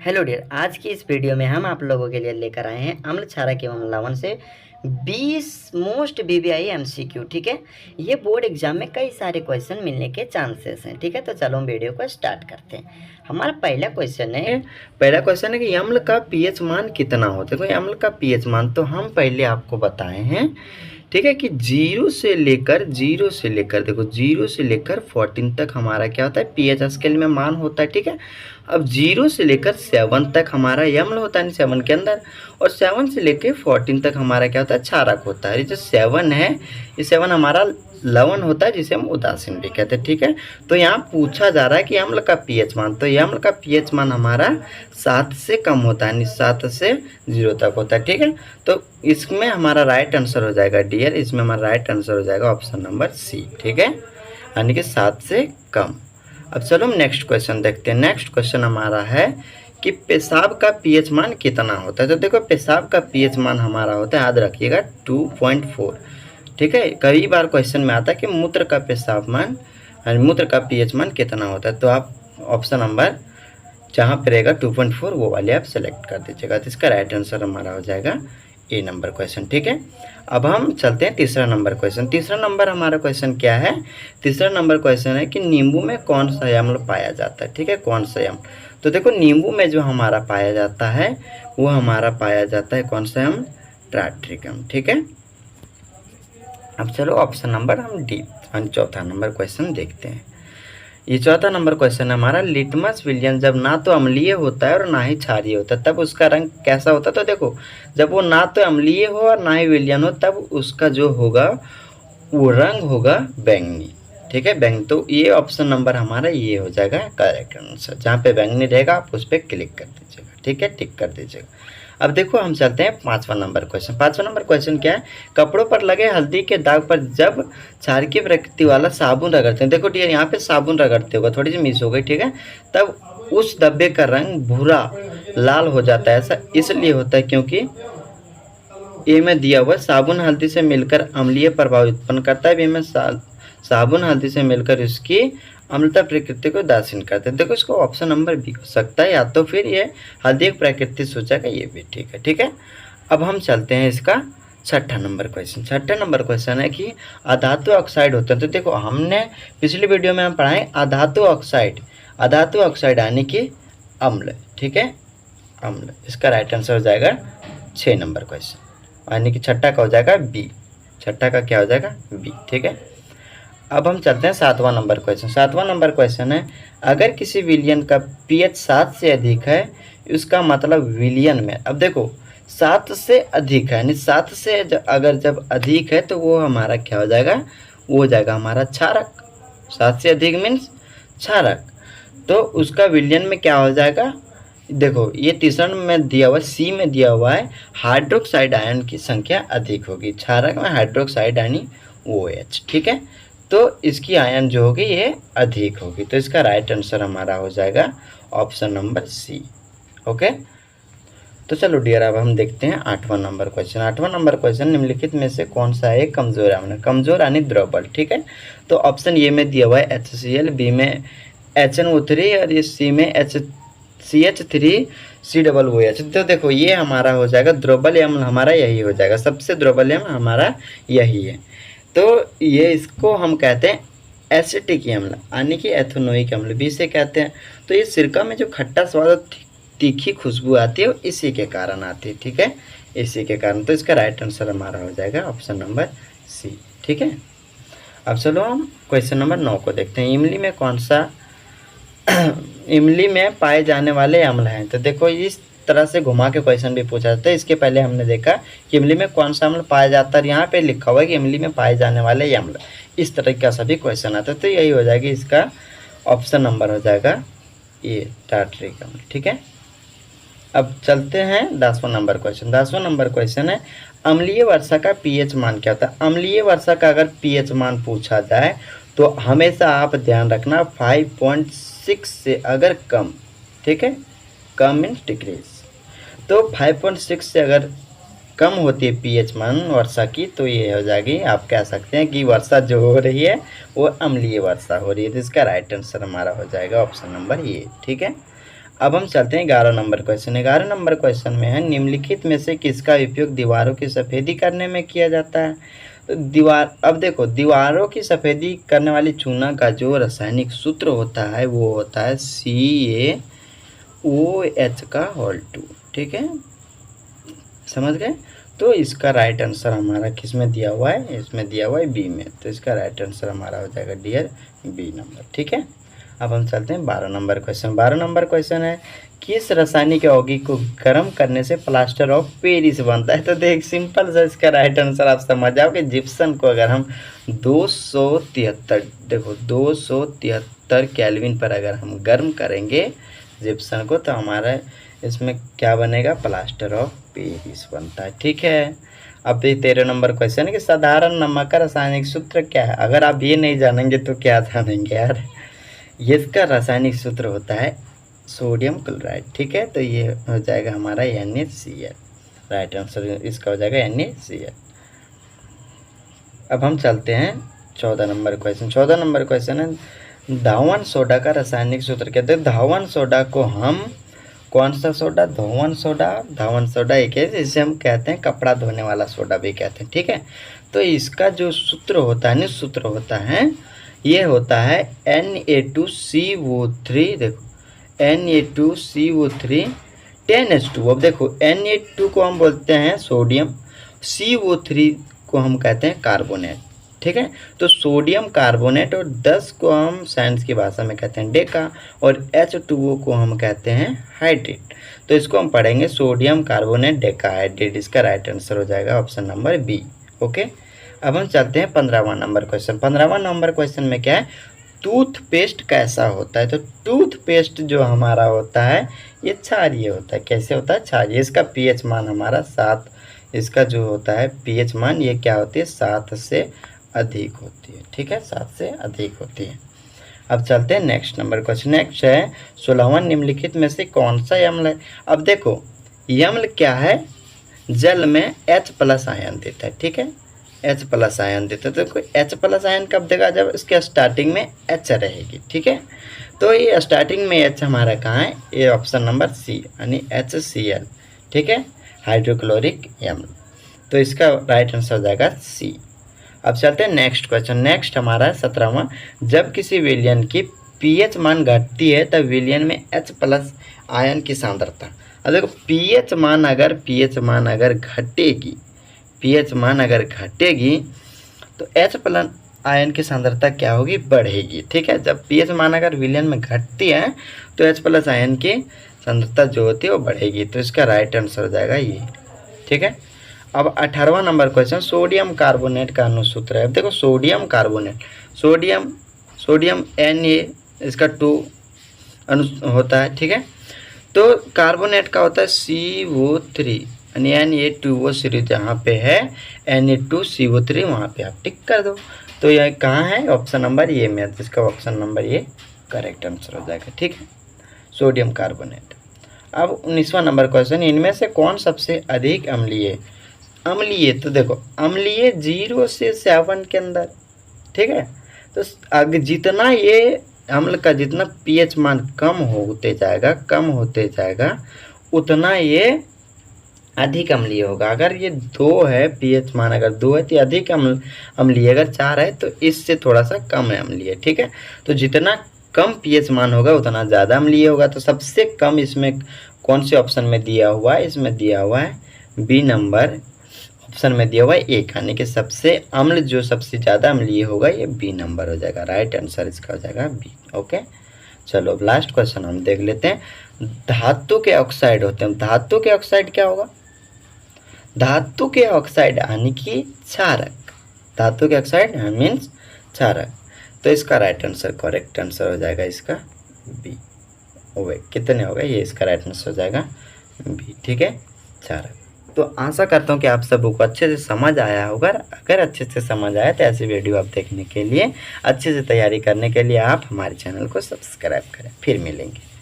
Hello dear, आज की इस वीडियो में हम आप लोगों के लिए लेकर आए हैं अम्ल क्षारक एवं लवण से 20 मोस्ट बीबीआई एमसीक्यू। ठीक है, ये बोर्ड एग्जाम में कई सारे क्वेश्चन मिलने के चांसेस हैं। ठीक है, तो चलो हम वीडियो को स्टार्ट करते हैं। हमारा पहला क्वेश्चन है कि अम्ल का पीएच मान कितना होता है। कोई अम्ल का पीएच मान तो हम पहले आपको बताए हैं। ठीक है कि जीरो से लेकर देखो 0 से लेकर 14 तक हमारा क्या होता है, पीएच स्केल में मान होता है। ठीक है, अब 0 से लेकर 7 तक हमारा यम्ल होता है 7 के अंदर, और 7 से लेकर 14 तक हमारा क्या होता है, क्षारक होता है। ये जो 7 है, ये 7 हमारा लवण होता है जिसे हम उदासीन भी कहते हैं। ठीक है, तो यहाँ पूछा जा रहा है कि अम्ल का पीएच मान, तो अम्ल का पीएच मान हमारा 7 से कम होता है, 7 से 0 तक होता है। ठीक है, तो इसमें हमारा राइट आंसर हो जाएगा डियर, इसमें हमारा राइट आंसर हो जाएगा ऑप्शन नंबर सी। ठीक है, यानी कि 7 से कम। अब चलो हम नेक्स्ट क्वेश्चन देखते हैं। नेक्स्ट क्वेश्चन हमारा है कि पेशाब का पीएच मान कितना होता है। तो देखो पेशाब का पीएच मान हमारा होता है, याद रखिएगा 2.4। ठीक है, कई बार क्वेश्चन में आता है कि मूत्र का पेशाब मान, मूत्र का पीएच मान कितना होता है, तो आप ऑप्शन नंबर जहाँ पर रहेगा 2.4 वो वाले आप सेलेक्ट कर दीजिएगा। तो इसका राइट आंसर हमारा हो जाएगा ए नंबर क्वेश्चन। ठीक है, अब हम चलते हैं तीसरा नंबर क्वेश्चन। तीसरा नंबर हमारा क्वेश्चन क्या है, तीसरा नंबर क्वेश्चन है कि नींबू में कौन सा अम्ल पाया जाता है। ठीक है, कौन सा अम्ल, तो देखो नींबू में जो हमारा पाया जाता है वो हमारा पाया जाता है कौन सा अम्ल, टार्ट्रिक अम्ल। ठीक है, अब चलो ऑप्शन नंबर हम डी चौथा नंबर क्वेश्चन देखते हैं। ये चौथा नंबर क्वेश्चन है हमारा, लिटमस विलयन जब ना तो अम्लीय होता है और ना ही क्षारीय होता है तब उसका रंग कैसा होता है। तो देखो जब वो ना तो अम्लीय हो और ना ही विलयन हो तब उसका जो होगा वो रंग होगा बैंगनी। ठीक है, बैंगनी, तो ये ऑप्शन नंबर हमारा ये हो जाएगा करेक्ट आंसर। जहाँ पे बैंगनी रहेगा आप उस पर क्लिक कर दीजिएगा। ठीक है, टिक कर दीजिएगा। अब देखो हम चलते हैं पांचवा नंबर क्वेश्चन। पांचवा नंबर क्वेश्चन क्या है, कपड़ों पर लगे हल्दी के दाग पर जब क्षारकीय प्रकृति वाला साबुन रगड़ते हैं, देखो डियर यहाँ पे साबुन रगड़ते होगा, थोड़ी सी मिस हो गई। ठीक है, तब उस धब्बे का रंग भूरा लाल हो जाता है। ऐसा इसलिए होता है क्योंकि ए में दिया हुआ साबुन हल्दी से मिलकर अम्लीय प्रभाव उत्पन्न करता है। बी में साबुन हल्दी से मिलकर उसकी अम्लता प्रकृति को उदासीन करते हैं। देखो इसको ऑप्शन नंबर बी हो सकता है, या तो फिर ये हल्दी प्रकृति सूचक है, ये भी ठीक है। ठीक है, अब हम चलते हैं इसका छठा नंबर क्वेश्चन। छठा नंबर क्वेश्चन है कि अधातु ऑक्साइड होते हैं। तो देखो हमने पिछली वीडियो में हम पढ़ाए अधातु ऑक्साइड, अधातु ऑक्साइड यानी कि अम्ल। ठीक है, अम्ल, इसका राइट आंसर हो जाएगा 6 नंबर क्वेश्चन, यानी कि छठा का हो जाएगा बी। छठा का क्या हो जाएगा, बी। ठीक है, अब हम चलते हैं सातवां नंबर क्वेश्चन। सातवां नंबर क्वेश्चन है, अगर किसी विलयन का पीएच 7 से अधिक है उसका मतलब विलयन में, अब देखो 7 से अधिक है, यानी 7 से अगर जब अधिक है तो वो हमारा क्या हो जाएगा, वो हो जाएगा हमारा क्षारक। 7 से अधिक मीन्स क्षारक, तो उसका विलयन में क्या हो जाएगा, देखो ये तीसरा में दिया हुआ, सी में दिया हुआ है हाइड्रोक्साइड आयन की संख्या अधिक होगी। क्षारक में हाइड्रोक्साइड यानी OH। ठीक है, तो इसकी आयन जो होगी ये अधिक होगी, तो इसका राइट आंसर हमारा हो जाएगा ऑप्शन नंबर सी। ओके, तो चलो डियर अब हम देखते हैं आठवां नंबर क्वेश्चन। आठवां नंबर क्वेश्चन, निम्नलिखित में से कौन सा है कमजोर अम्ल, कमजोर यानी द्रवबल। ठीक है, तो ऑप्शन ए में दिया हुआ है HCl, बी में HNO3 और ये सी में CH3COOH। तो देखो ये हमारा हो जाएगा द्रवबल अम्ल, हमारा यही हो जाएगा, सबसे द्रवबल अम्ल हमारा यही है। तो ये इसको हम कहते हैं एसिटिक अम्ल यानी कि एथेनोइक अम्ल भी इसे कहते हैं। तो ये सिरका में जो खट्टा स्वाद और तीखी खुशबू आती है वो इसी के कारण आती है। ठीक है, इसी के कारण, तो इसका राइट आंसर हमारा हो जाएगा ऑप्शन नंबर सी। ठीक है, अब चलो हम क्वेश्चन नंबर 9 को देखते हैं। इमली में कौन सा इमली में पाए जाने वाले अम्ल हैं। तो देखो इस तरह से घुमा के क्वेश्चन भी पूछा जाता है। इसके पहले हमने देखा कि इमली में कौन सा अम्ल पाया जाता है, यहाँ पे लिखा हुआ है कि इमली में पाए जाने वाले अम्ल, इस तरह का सभी क्वेश्चन आता है। तो यही हो जाएगी, इसका ऑप्शन नंबर हो जाएगा ये टार्ट्रिक अम्ल। ठीक है, अब चलते हैं 10वां नंबर क्वेश्चन। 10वां नंबर क्वेश्चन है, अम्लीय वर्षा का पीएच मान क्या होता है। अम्लीय वर्षा का अगर पीएच मान पूछा जाए तो हमेशा आप ध्यान रखना 5.6 से अगर कम। ठीक है, कम मीन्स डिक्रीज, तो 5.6 से अगर कम होती है पीएच मान वर्षा की तो ये हो जाएगी, आप कह सकते हैं कि वर्षा जो हो रही है वो अम्लीय वर्षा हो रही है। तो इसका राइट आंसर हमारा हो जाएगा ऑप्शन नंबर ए। ठीक है, अब हम चलते हैं 11 नंबर क्वेश्चन। 11 नंबर क्वेश्चन में है, निम्नलिखित में से किसका उपयोग दीवारों की सफ़ेदी करने में किया जाता है। तो दीवार, अब देखो दीवारों की सफ़ेदी करने वाली चूना का जो रासायनिक सूत्र होता है वो होता है CaOH का होल 2। ठीक है, समझ गए। तो इसका राइट आंसर हमारा किस में दिया हुआ है, इसमें दिया हुआ है बी में। तो इसका राइट आंसर हमारा हो जाएगा डियर बी नंबर। ठीक है, अब हम चलते हैं 12 नंबर क्वेश्चन। 12 नंबर क्वेश्चन है, किस रासायनिक यौगिक को गर्म करने से प्लास्टर ऑफ पेरिस बनता है। तो देख सिंपल सा इसका राइट आंसर आप समझ जाओ कि जिप्सम को अगर हम 273, देखो 273 केल्विन पर अगर हम गर्म करेंगे जिप्सम को, तो हमारा इसमें क्या बनेगा, प्लास्टर ऑफ पेरिस बनता है। ठीक है, अब ये 13 नंबर क्वेश्चन है कि साधारण नमक का रासायनिक सूत्र क्या है। अगर आप ये नहीं जानेंगे तो क्या जानेंगे यार। ये इसका रासायनिक सूत्र होता है सोडियम क्लोराइड। ठीक है, तो ये हो जाएगा हमारा NaCl। राइट आंसर इसका हो जाएगा NaCl। अब हम चलते हैं 14 नंबर क्वेश्चन। 14 नंबर क्वेश्चन है, धावन सोडा का रासायनिक सूत्र कहते हैं। धावन सोडा को हम कौन सा सोडा, धोवन सोडा, धावन सोडा एक है, जिसे हम कहते हैं कपड़ा धोने वाला सोडा भी कहते हैं। ठीक है, तो इसका जो सूत्र होता है, सूत्र होता है, ये होता है Na2CO3। देखो Na2CO3 10H2। अब देखो Na2 को हम बोलते हैं सोडियम, CO3 को हम कहते हैं कार्बोनेट। ठीक है, तो सोडियम कार्बोनेट, और 10 को हम साइंस की भाषा में कहते हैं डेका, और H2O को हम कहते हैं हाइड्रेट। तो इसको हम पढ़ेंगे सोडियम कार्बोनेट डेका हाइड्रेट। इसका राइट आंसर हो जाएगा ऑप्शन नंबर बी। ओके, अब हम चलते हैं 15वां नंबर क्वेश्चन। 15वां नंबर क्वेश्चन में क्या है, टूथपेस्ट कैसा होता है। तो टूथपेस्ट जो हमारा होता है ये क्षारीय होता है। कैसे होता है, क्षारीय। इसका pH मान हमारा 7, इसका जो होता है pH मान ये क्या होती है, 7 से अधिक होती है। ठीक है, 7 से अधिक होती है। अब चलते हैं नेक्स्ट नंबर क्वेश्चन। नेक्स्ट है, 16वां निम्नलिखित में से कौन सा अम्ल है। अब देखो अम्ल क्या है, जल में H+ आयन देता है। ठीक है, H+ आयन देता है। तो देखो H+ आयन कब देगा, जब इसके स्टार्टिंग में H रहेगी। ठीक है, तो ये स्टार्टिंग में H हमारा कहाँ है, ये ऑप्शन नंबर सी यानी HCl। ठीक है, हाइड्रोक्लोरिक अम्ल। तो इसका राइट आंसर हो जाएगा सी। अब चलते हैं नेक्स्ट क्वेश्चन। नेक्स्ट हमारा 17वां, जब किसी विलयन की pH मान घटती है तब विलयन में H+ आयन की सांद्रता। अब देखो pH मान अगर घटेगी, pH मान अगर घटेगी तो H+ आयन की सांद्रता क्या होगी, बढ़ेगी। ठीक है, जब pH मान अगर विलयन में घटती है तो H+ आयन की सांद्रता जो होती है वो बढ़ेगी। तो इसका राइट आंसर हो जाएगा ये। ठीक है, अब 18वां नंबर क्वेश्चन, सोडियम कार्बोनेट का अनुसूत्र है। अब देखो सोडियम कार्बोनेट, सोडियम Na, इसका 2 होता है। ठीक है, तो कार्बोनेट का होता है CO3 यानी Na2O सीरीज, जहाँ पे है Na2CO3 वहाँ पे आप टिक कर दो। तो यह कहाँ है, ऑप्शन नंबर ये में, जिसका ऑप्शन नंबर ये करेक्ट आंसर हो जाएगा। ठीक है, सोडियम कार्बोनेट। अब 19वां नंबर क्वेश्चन, इनमें से कौन सबसे अधिक अम्लीय। तो देखो अम्लीय 0 से 7 के अंदर। ठीक है, तो अगर जितना ये अम्ल का जितना pH मान कम होते जाएगा उतना ये अधिक अम्लीय होगा। अगर ये 2 है, pH मान अगर 2 है तो अधिक अम्लीय, अगर 4 है तो इससे थोड़ा सा कम है अम्लीय। ठीक है, तो जितना कम pH मान होगा उतना ज़्यादा अम्लीय होगा। तो सबसे कम इसमें कौन से ऑप्शन में दिया हुआ है, इसमें दिया हुआ है बी नंबर ऑप्शन में दिया हुआ है 1, यानी कि सबसे अम्ल जो सबसे ज़्यादा अम्लीय होगा ये बी नंबर हो जाएगा। राइट आंसर इसका हो जाएगा बी। ओके, चलो अब लास्ट क्वेश्चन हम देख लेते हैं। धातु के ऑक्साइड होते हैं, धातु के ऑक्साइड क्या होगा, धातु के ऑक्साइड यानी कि क्षारक। धातु के ऑक्साइड मीन्स क्षारक। तो इसका राइट आंसर, करेक्ट आंसर हो जाएगा इसका बी। ओवे कितने हो गए, ये इसका राइट आंसर हो जाएगा बी। ठीक है, क्षारक। तो आशा करता हूँ कि आप सबको अच्छे से समझ आया होगा। अगर अच्छे से समझ आया तो ऐसी वीडियो आप देखने के लिए, अच्छे से तैयारी करने के लिए आप हमारे चैनल को सब्सक्राइब करें। फिर मिलेंगे।